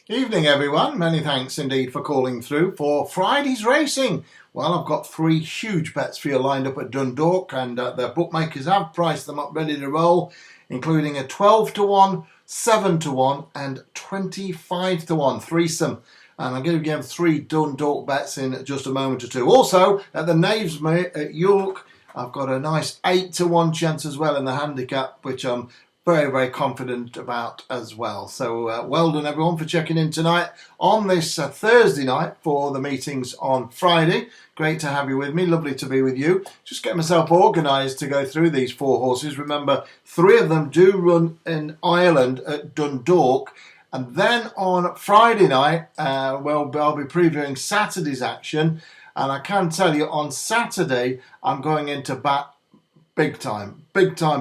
Evening everyone, many thanks indeed for calling through for Friday's racing. Well, I've got three huge bets for you lined up at Dundalk, and the bookmakers have priced them up ready to roll, including a 12 to 1, 7 to 1 and 25 to 1 threesome. And I'm going to give three Dundalk bets in just a moment or two. Also, at the Knaves at York, I've got a nice 8 to 1 chance as well in the handicap, which I'm very, very confident about as well. So well done everyone for checking in tonight on this Thursday night for the meetings on Friday. Great to have you with me. Lovely to be with you. Just get myself organised to go through these four horses. Remember, three of them do run in Ireland at Dundalk. And then on Friday night, I'll be previewing Saturday's action. And I can tell you on Saturday, I'm going into bat big time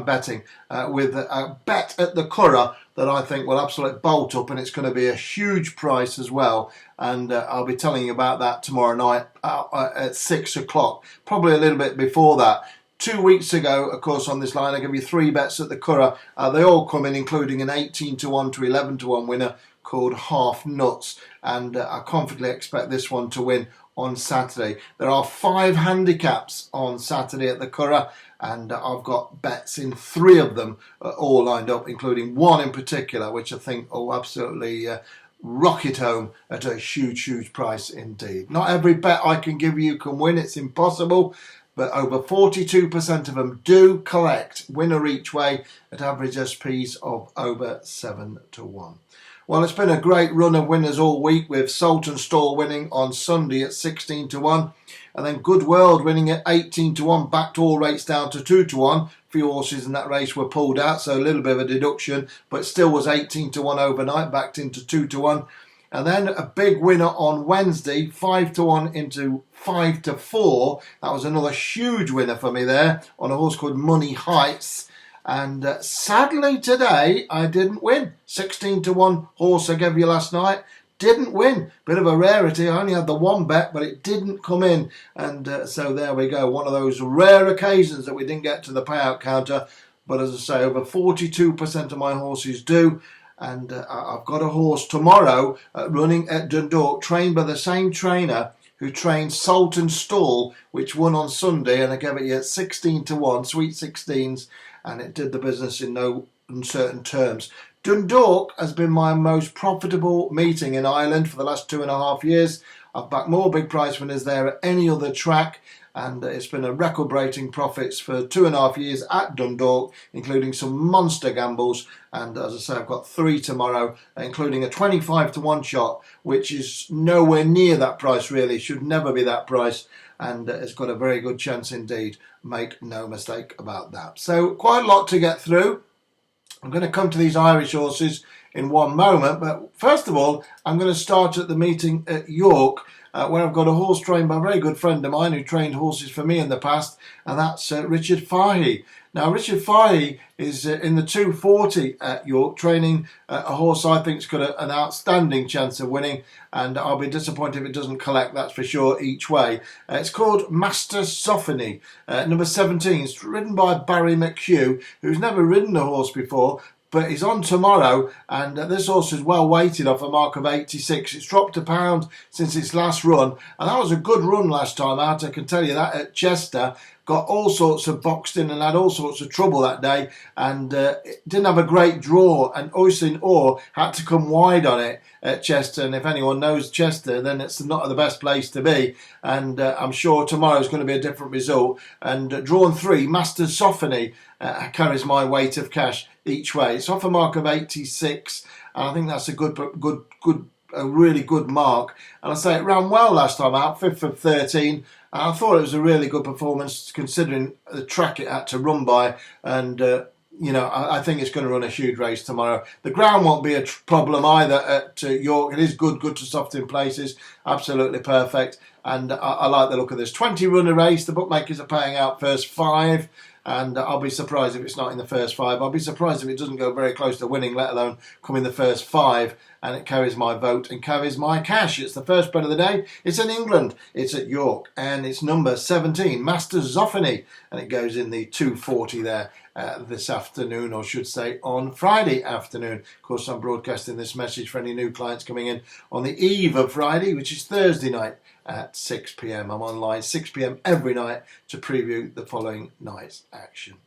betting with a bet at the Curragh that I think will absolutely bolt up, and it's going to be a huge price as well. And I'll be telling you about that tomorrow night at 6 o'clock, probably a little bit before that. 2 weeks ago, of course, on this line, I gave you three bets at the Curragh. They all come in, including an 18 to 1 to 11 to 1 winner called Half Nuts. And I confidently expect this one to win on Saturday. There are 5 handicaps on Saturday at the Curragh, and I've got bets in 3 of them all lined up, including one in particular, which I think will absolutely rocket home at a huge price indeed. Not every bet I can give you can win, it's impossible, but over 42% of them do collect, winner each way, at average SPs of over 7 to 1. Well, it's been a great run of winners all week, with Sultan Stall winning on Sunday at 16 to 1, and then Good World winning at 18 to 1, backed all rates down to 2 to 1. A few horses in that race were pulled out, so a little bit of a deduction, but still was 18 to 1 overnight, backed into 2 to 1. And then a big winner on Wednesday, 5 to 1 into 5 to 4. That was another huge winner for me there on a horse called Money Heights. And sadly today, I didn't win. 16 to 1 horse I gave you last night, didn't win. Bit of a rarity. I only had the one bet, but it didn't come in. And so there we go. One of those rare occasions that we didn't get to the payout counter. But as I say, over 42% of my horses do. And I've got a horse tomorrow running at Dundalk, trained by the same trainer who trained Sultan Stall, which won on Sunday. And I gave it you at 16 to 1, sweet 16s. And it did the business in no uncertain terms. Dundalk has been my most profitable meeting in Ireland for the last 2.5 years. I've backed more big prize winners there at any other track, and it's been a record-breaking profits for 2.5 years at Dundalk, including some monster gambles. And as I say, I've got 3 tomorrow, including a 25 to 1 shot, which is nowhere near that price really, should never be that price. And it's got a very good chance indeed. Make no mistake about that. So quite a lot to get through. I'm going to come to these Irish horses in one moment, but first of all, I'm going to start at the meeting at York, where I've got a horse trained by a very good friend of mine who trained horses for me in the past, and that's Richard Fahey. Now, Richard Fahey is in the 240 at York, training a horse I think's got an outstanding chance of winning, and I'll be disappointed if it doesn't collect, that's for sure, each way. It's called Master Sophony, number 17. It's ridden by Barry McHugh, who's never ridden a horse before, but he's on tomorrow, and this horse is well weighted off a mark of 86. It's dropped a pound since its last run, and that was a good run last time out, I can tell you that, at Chester. Got all sorts of boxed in and had all sorts of trouble that day, and didn't have a great draw, and Oisin Orr had to come wide on it at Chester, and if anyone knows Chester, then it's not the best place to be, and I'm sure tomorrow's going to be a different result. And drawn 3, Master Sophony, carries my weight of cash each way. It's off a mark of 86, and I think that's a really good mark. And I say it ran well last time out, 5th of 13. And I thought it was a really good performance considering the track it had to run by. And, I think it's going to run a huge race tomorrow. The ground won't be a problem either at York. It is good to soft in places. Absolutely perfect. And I like the look of this. 20 runner race. The bookmakers are paying out first 5. And I'll be surprised if it's not in the first 5. I'll be surprised if it doesn't go very close to winning, let alone come in the first 5. and it carries my vote and carries my cash. It's the first bet of the day. It's in England. It's at York, and it's number 17, Master Zoffany, and it goes in the 240 there this afternoon, or should say on Friday afternoon. Of course, I'm broadcasting this message for any new clients coming in on the eve of Friday, which is Thursday night at 6 p.m. I'm online 6 p.m. every night to preview the following night's action.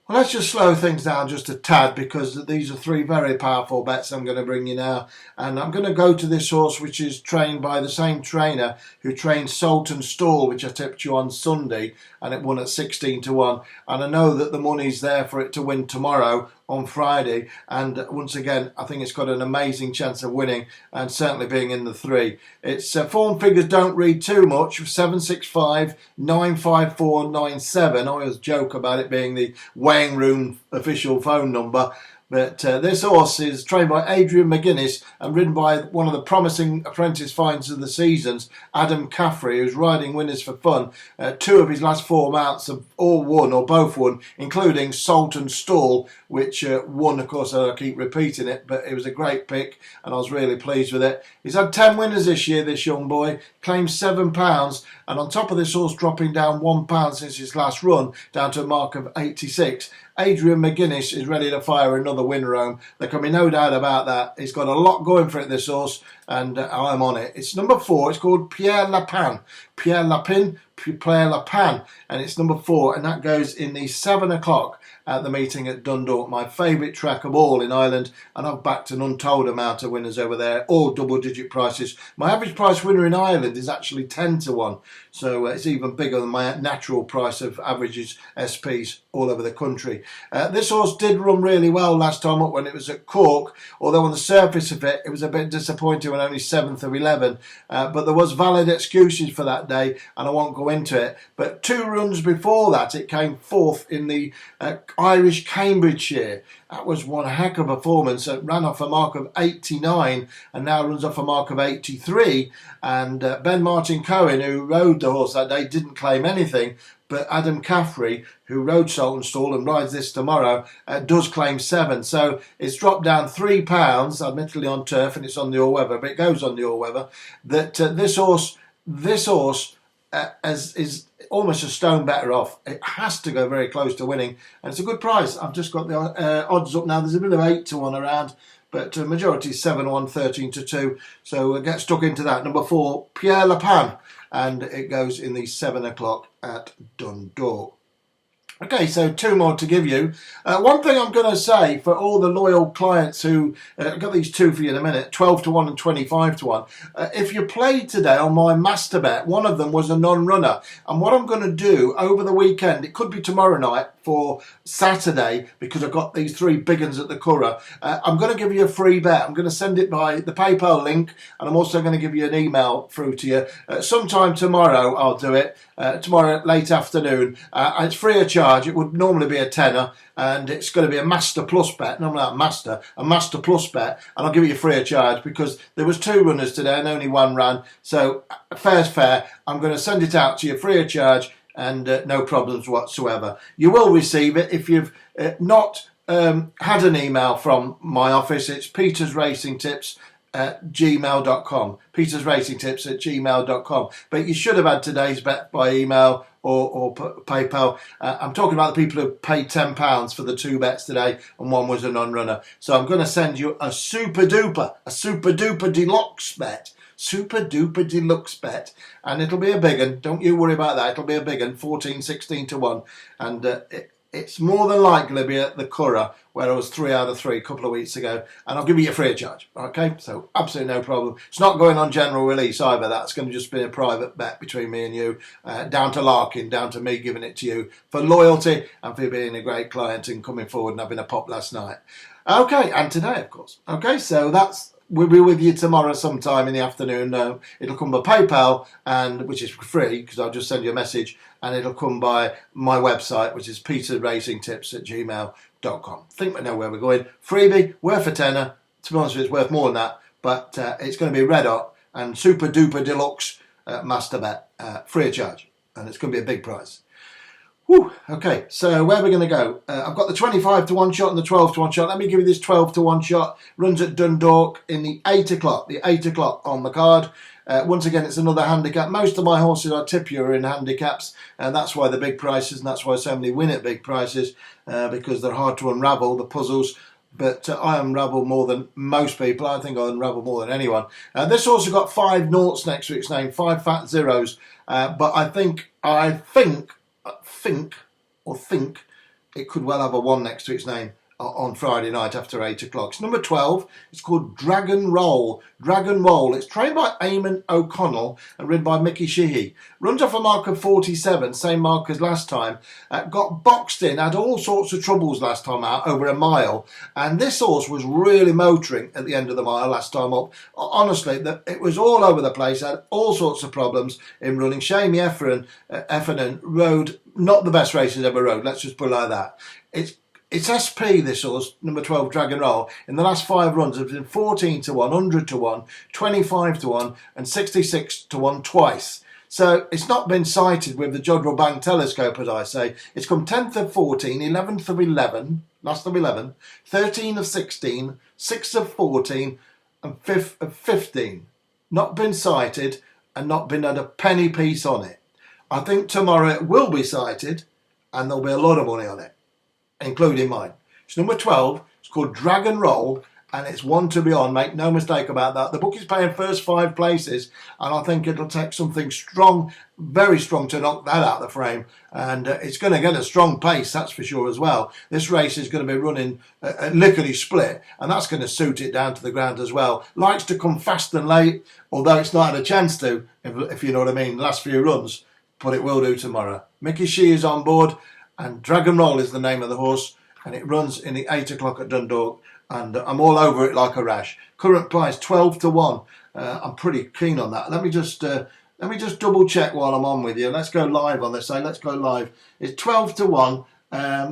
Well, let's just slow things down just a tad, because these are three very powerful bets I'm going to bring you now. And I'm going to go to this horse, which is trained by the same trainer who trained Sultan Stall, which I tipped you on Sunday, and it won at 16 to 1. And I know that the money's there for it to win tomorrow on Friday. And once again, I think it's got an amazing chance of winning and certainly being in the three. Its form figures don't read too much. 765, 954, 97. I always joke about it being the weighing room official phone number. But this horse is trained by Adrian McGuinness and ridden by one of the promising apprentice finds of the seasons, Adam Caffrey, who's riding Winners for Fun. Two of his last four mounts have all won, or both won, including Sultan Stall, which won, of course. I keep repeating it, but it was a great pick and I was really pleased with it. He's had 10 winners this year, this young boy, claims £7, and on top of this horse dropping down £1 since his last run, down to a mark of 86. Adrian McGuinness is ready to fire another winner home. There can be no doubt about that. He's got a lot going for it, this horse, and I'm on it. It's number 4. It's called Pierre Lapin. Pierre Lapin, Pierre Lapin, and it's number 4, and that goes in the 7 o'clock at the meeting at Dundalk, my favourite track of all in Ireland, and I've backed an untold amount of winners over there, all double-digit prices. My average price winner in Ireland is actually 10 to 1, so it's even bigger than my natural price of averages SPs all over the country. This horse did run really well last time up when it was at Cork, although on the surface of it, it was a bit disappointing when only 7th of 11, but there was valid excuses for that day, and I won't go into it. But 2 runs before that, it came 4th in the Irish Cambridgeshire. That was one heck of a performance. It ran off a mark of 89 and now runs off a mark of 83. And Ben Martin Cohen, who rode the horse that day, didn't claim anything. But Adam Caffrey, who rode Sultan Stall and rides this tomorrow, does claim 7. So it's dropped down £3, admittedly on turf, and it's on the all-weather, but it goes on the all-weather. That this horse is almost a stone better off. It has to go very close to winning, and it's a good price. I've just got the odds up now. There's a bit of 8 to 1 around, but majority is 7 1, 13 to 2. So get stuck into that. Number 4, Pierre Lapin, and it goes in the 7 o'clock at Dundalk. Okay, so 2 more to give you. One thing I'm going to say for all the loyal clients who, I've got these 2 for you in a minute, 12 to 1 and 25 to 1. If you played today on my master bet, one of them was a non-runner. And what I'm going to do over the weekend, it could be tomorrow night for Saturday, because I've got these 3 big ones at the Curragh, I'm going to give you a free bet. I'm going to send it by the PayPal link, and I'm also going to give you an email through to you. Sometime tomorrow I'll do it, tomorrow late afternoon. It's free of charge. It would normally be a tenner, and it's going to be a Master Plus bet, not a Master Plus bet, and I'll give it you free of charge because there was 2 runners today and only 1 ran, so fair's fair. I'm going to send it out to you free of charge and no problems whatsoever. You will receive it if you've not had an email from my office. It's petersracingtips@gmail.com, petersracingtips@gmail.com, but you should have had today's bet by email or PayPal. I'm talking about the people who paid £10 for the 2 bets today, and 1 was a non-runner. So I'm going to send you a super duper deluxe bet. Super duper deluxe bet, and it'll be a big one. Don't you worry about that. It'll be a big one, 14, 16 to 1, and it's more than likely to be at the Curragh, where I was 3 out of 3 a couple of weeks ago, and I'll give you a free of charge. Okay, so absolutely no problem. It's not going on general release either. That's going to just be a private bet between me and you, down to Larkin, down to me giving it to you for loyalty and for being a great client and coming forward and having a pop last night. Okay, and today, of course. Okay, so we'll be with you tomorrow sometime in the afternoon. It'll come by PayPal, which is free because I'll just send you a message, and it'll come by my website, which is petersracingtips@gmail.com. I think we know where we're going. Freebie, worth a tenner. To be honest with you, it's worth more than that, but it's going to be red hot and super duper deluxe master bet, free of charge, and it's going to be a big prize. Whew, okay, so where are we going to go? I've got the 25 to 1 shot and the 12 to 1 shot. Let me give you this 12 to 1 shot. Runs at Dundalk in the 8 o'clock on the card. Once again, it's another handicap. Most of my horses I tip you are in handicaps, and that's why the big prices, and that's why so many win at big prices, because they're hard to unravel, the puzzles. But I unravel more than most people. I think I unravel more than anyone. This also got 5 noughts next to its name, 5 fat zeros. But I think it could well have a 1 next to its name on Friday night after 8 o'clock. It's number 12. It's called Dragon Roll. Dragon Roll. It's trained by Eamon O'Connell and ridden by Mickey Sheehy. Runs off a mark of 47, same mark as last time. Got boxed in, had all sorts of troubles last time out, over a mile. And this horse was really motoring at the end of the mile last time up. Honestly, it was all over the place, had all sorts of problems in running. Shamey Effernan rode not the best races ever rode, let's just put it like that. It's SP, this horse, number 12, Dragon Roll. In the last 5 runs, it's been 14 to 1, 100 to 1, 25 to 1, and 66 to 1 twice. So it's not been sighted with the Jodrell Bang telescope, as I say. It's come 10th of 14, 11th of 11, last of 11, 13 of 16, 6th of 14, and 5th of 15. Not been sighted and not been had a penny piece on it. I think tomorrow it will be sighted and there'll be a lot of money on it, including mine. It's number 12. It's called Dragon Roll, and it's one to be on. Make no mistake about that. The book is paying first 5 places, and I think it'll take something strong, very strong, to knock that out of the frame. And it's going to get a strong pace, that's for sure as well. This race is going to be running lickety split, and that's going to suit it down to the ground as well. Likes to come fast and late, although it's not had a chance to, if you know what I mean, last few runs. But it will do tomorrow. Mickey Shee is on board, and Dragon Roll is the name of the horse, and it runs in the 8 o'clock at Dundalk, and I'm all over it like a rash. Current price 12 to 1. I'm pretty keen on that. Let me just double check while I'm on with you. Let's go live on this. Let's go live. It's 12 to 1.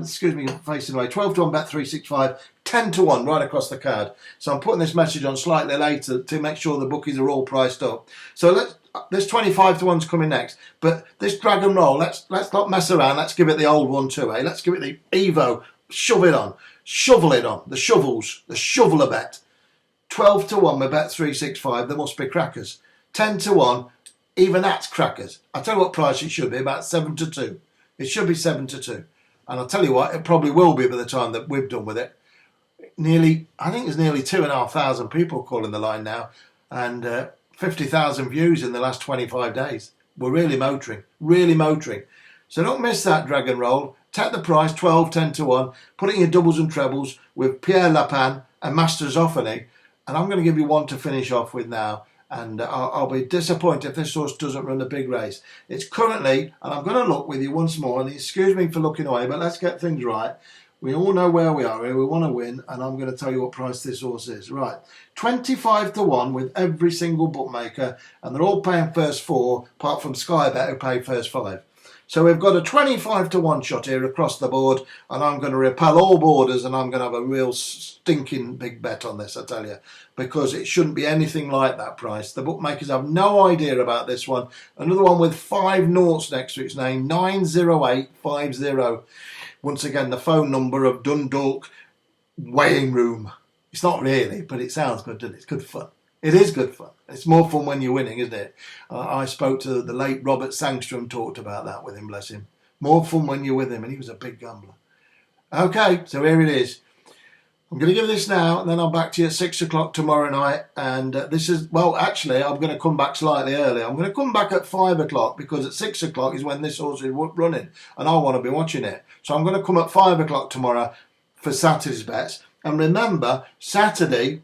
Excuse me, facing away. 12 to 1, bet 365. 10 to 1 right across the card. So I'm putting this message on slightly later to make sure the bookies are all priced up. So this 25 to 1's coming next. But this Dragon Roll, let's not mess around. Let's give it the old one too, eh? Let's give it the Evo. Shove it on. Shovel it on. The shovels. The shoveler bet. 12 to 1 with bet 365. There must be crackers. 10 to 1. Even that's crackers. I'll tell you what price it should be. About 7 to 2. It should be 7 to 2. And I'll tell you what, it probably will be by the time that we've done with it. I think there's nearly 2,500 people calling the line now, and 50,000 views in the last 25 days. We're really motoring. So don't miss that Dragon Roll. Take the price, 12, 10 to 1. Put it in your doubles and trebles with Pierre, Lapin and Master Zoffany. And I'm going to give you one to finish off with now. And I'll be disappointed if this horse doesn't run a big race. It's currently, and I'm going to look with you once more, and excuse me for looking away, but let's get things right. We all know where we are here. We want to win, and I'm going to tell you what price this horse is. Right, 25 to 1 with every single bookmaker, and they're all paying first 4, apart from Sky Bet, who pay first 5. So we've got a 25 to 1 shot here across the board, and I'm going to repel all borders, and I'm going to have a real stinking big bet on this, I tell you, because it shouldn't be anything like that price. The bookmakers have no idea about this one. Another one with 5 noughts next to its name, 90850. Once again, the phone number of Dundalk weighing room. It's not really, but it sounds good, doesn't it? It's good fun. It is good fun. It's more fun when you're winning, isn't it? I spoke to the late Robert Sangstrom, talked about that with him, bless him. More fun when you're with him, and he was a big gambler. Okay, so here it is. I'm going to give this now, and then I'm back to you at 6 o'clock tomorrow night. And this is, well, actually, I'm going to come back slightly early. I'm going to come back at 5 o'clock, because at 6 o'clock is when this horse is running, and I want to be watching it. So I'm going to come at 5 o'clock tomorrow for Saturday's bets. And remember, Saturday,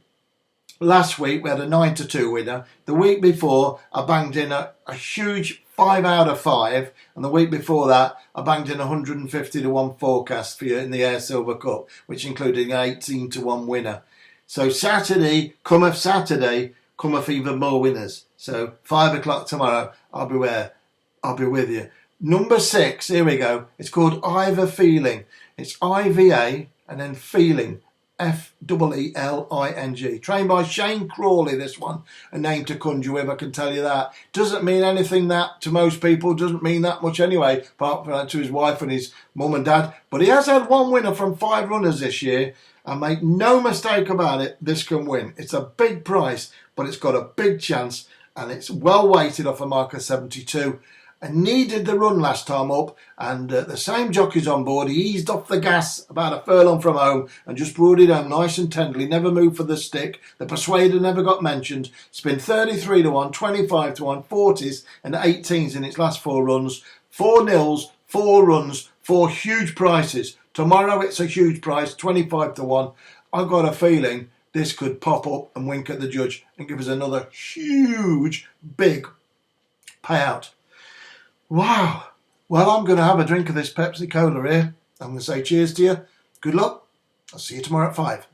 last week, we had a 9 to 2 winner. The week before, I banged in a huge 5 out of 5. And the week before that, I banged in 150 to 1 forecast for you in the Air Silver Cup, which included an 18 to 1 winner. So Saturday, cometh even more winners. So 5 o'clock tomorrow, I'll be with you. Number 6, here we go. It's called Iva Feeling. It's IVA and then Feeling. F-E-E-L-I-N-G. Trained by Shane Crawley, this one. A name to conjure with, I can tell you that. Doesn't mean anything that to most people. Doesn't mean that much anyway, apart from to his wife and his mum and dad. But he has had one winner from 5 runners this year. And make no mistake about it, this can win. It's a big price, but it's got a big chance. And it's well weighted off a marker 72. And needed the run last time up, and the same jockey's on board. He eased off the gas about a furlong from home and just brought it home nice and tenderly, never moved for the stick. The Persuader never got mentioned. It's been 33 to 1, 25 to 1, 40s and 18s in its last 4 runs. 4 nils, 4 runs, 4 huge prices. Tomorrow it's a huge price, 25 to 1. I've got a feeling this could pop up and wink at the judge and give us another huge, big payout. Wow. Well, I'm going to have a drink of this Pepsi Cola here. I'm going to say cheers to you. Good luck. I'll see you tomorrow at 5.